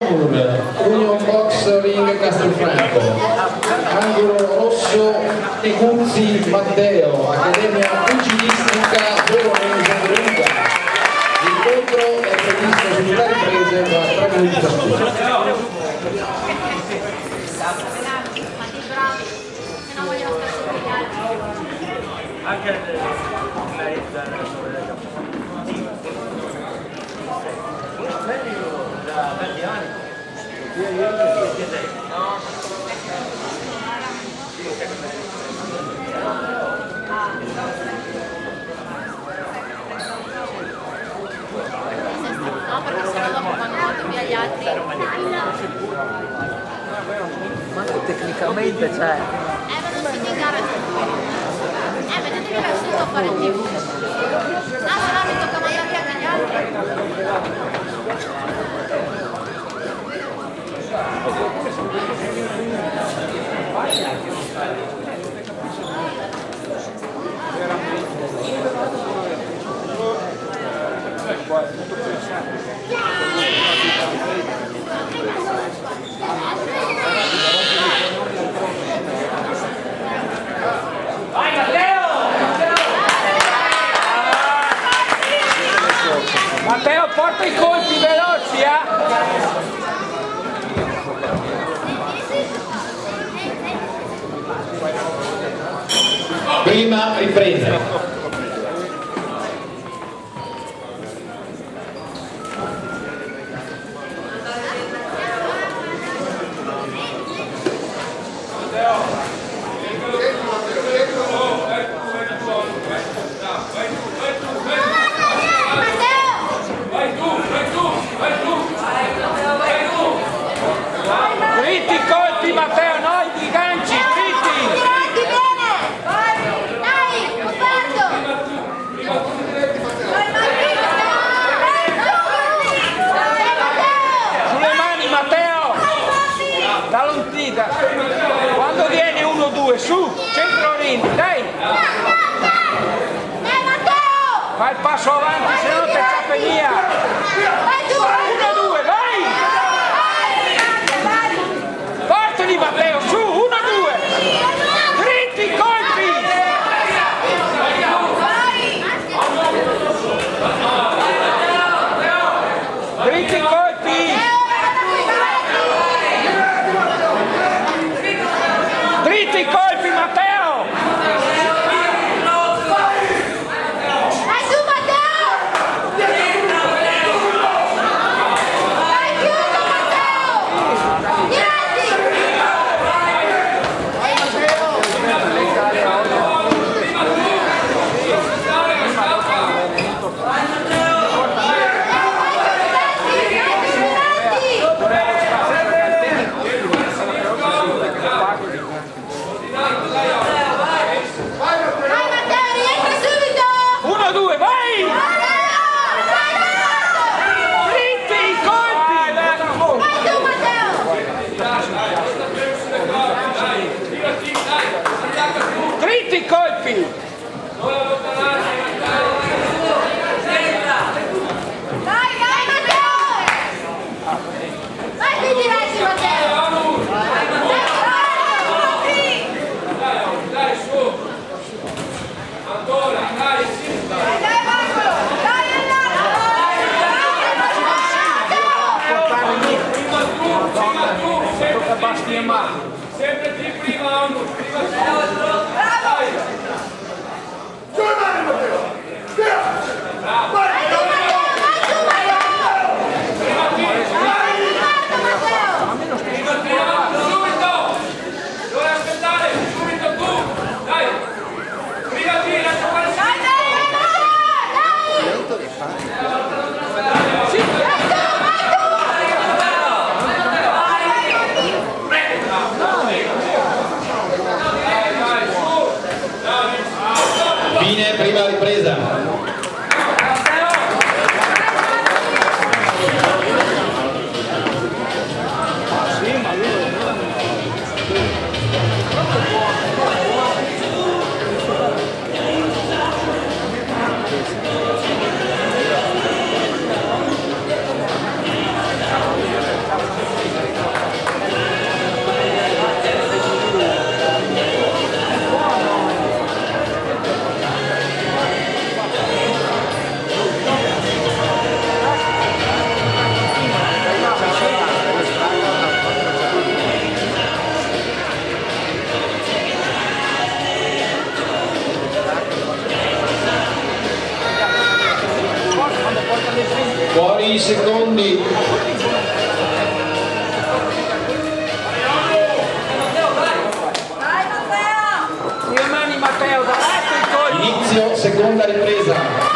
Amour, Union Box Ring Castelfranco, angolo rosso Teguzzi Matteo, Accademia Pugilistica Veronese Ruga. L'incontro è previsto sulle riprese da 3 minuti ciascuno. Anche lei da tanti anni. No, perché sennò dopo quando vado via gli altri. Ma tecnicamente c'è. Ma non si gara mettetemi verso a fare il TV. Ah, se no mi tocca mandare via anche gli altri. Vai Matteo! Matteo, porta i colpi veloci, Prima ripresa. Dritti i colpi Matteo, no i ganci, dritti! Sulle mani Matteo! Da lontana! Quando viene 1-2, su, centro ring, dai! Fai il passo avanti, se no te cappa via! 1-2, vai! Portali Matteo, su, 1-2! Dritti i colpi! Dritti i colpi! Dritti i colpi Matteo! Dritti i colpi! Vai Matteo! Vai più diretti Matteo! Dai su! Ancora, dai, sì! Dai Marco! Dai Prima tu, sempre più prima uno, prima tu! Giù le mani Matteo! Via! Bravo! Vai tu Matteo! Subito! Devi aspettare, subito tu! Dai! Prima ti lascia fare Fine prima ripresa. Matteo! seconda ripresa.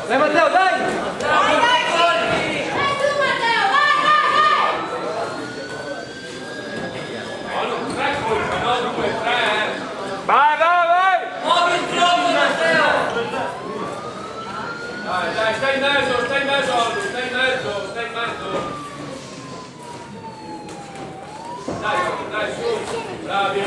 Dai Matteo, dai! Dai, stai in mezzo, stai in mezzo, stai in mezzo, stai in mezzo. Dai, su, bravi.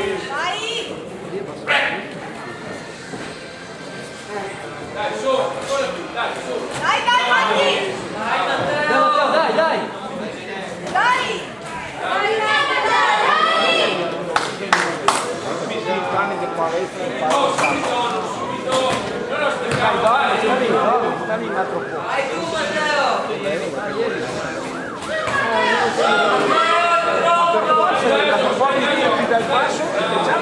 Dai, su, ancora più, dai, su. Dai, Matti! Dai Matteo, dai, dai! Dai! Subito, non aspettare, Stammi un altro po'. Vai tu, Matteo! Dal basso e già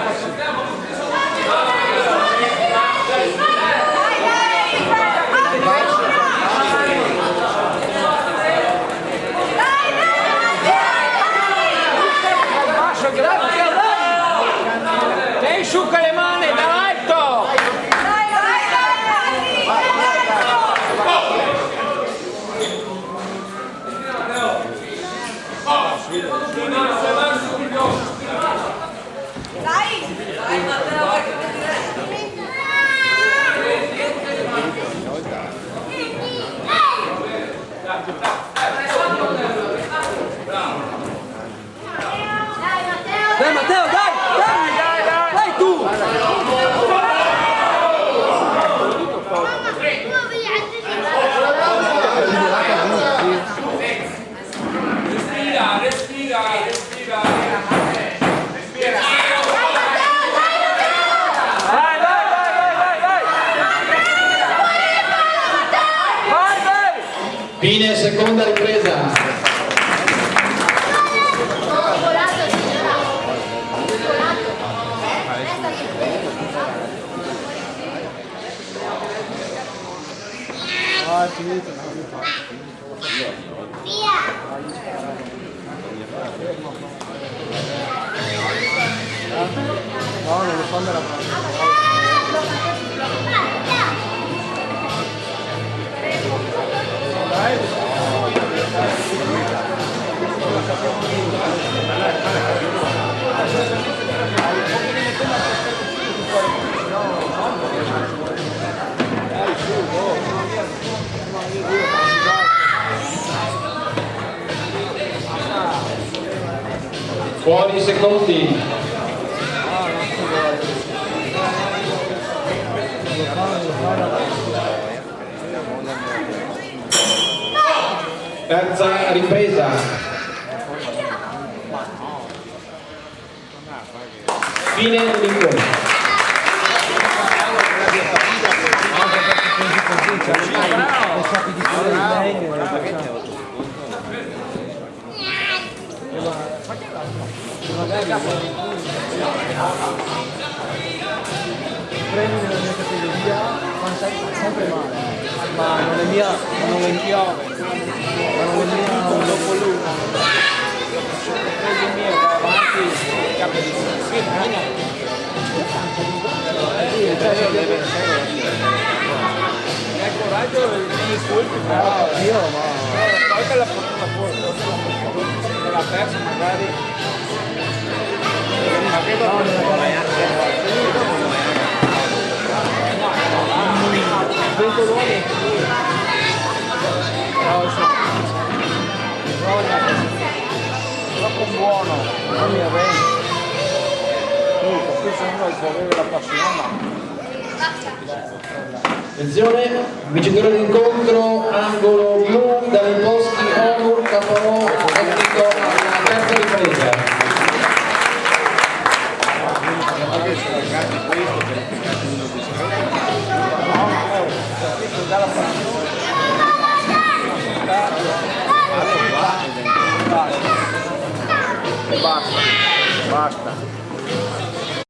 Dai su con le mani dall'alto! Dai, Matteo, vai che Dai Matteo, dai! Dai! Dai tu! respira, respira, respira. Vai, vai, vai, vai, vai, vai! Vai, vai! Fine seconda ripresa. No, non lo so andare Fuori secondi. Terza ripresa. Fine dell'incontro. premi nella mia categoria fanno sempre male, ma non è mia, non è mia, ma non è mia un dopo l'uno. Preso il mio, va avanti, cambia di hai coraggio e mi colpi, però io ma tolga la fortuna fuori, se l'ha perso magari ma credo che non vai anche a 20 dolori se uno può avere la passione, ma Attenzione, vincitore dell'incontro, angolo blu, dalle Boschi, Onur, Caporò, tecnico alla terza ripresa. adesso ragazzi questo per applicare uno discreto. No, questo dà la passione. Basta, basta.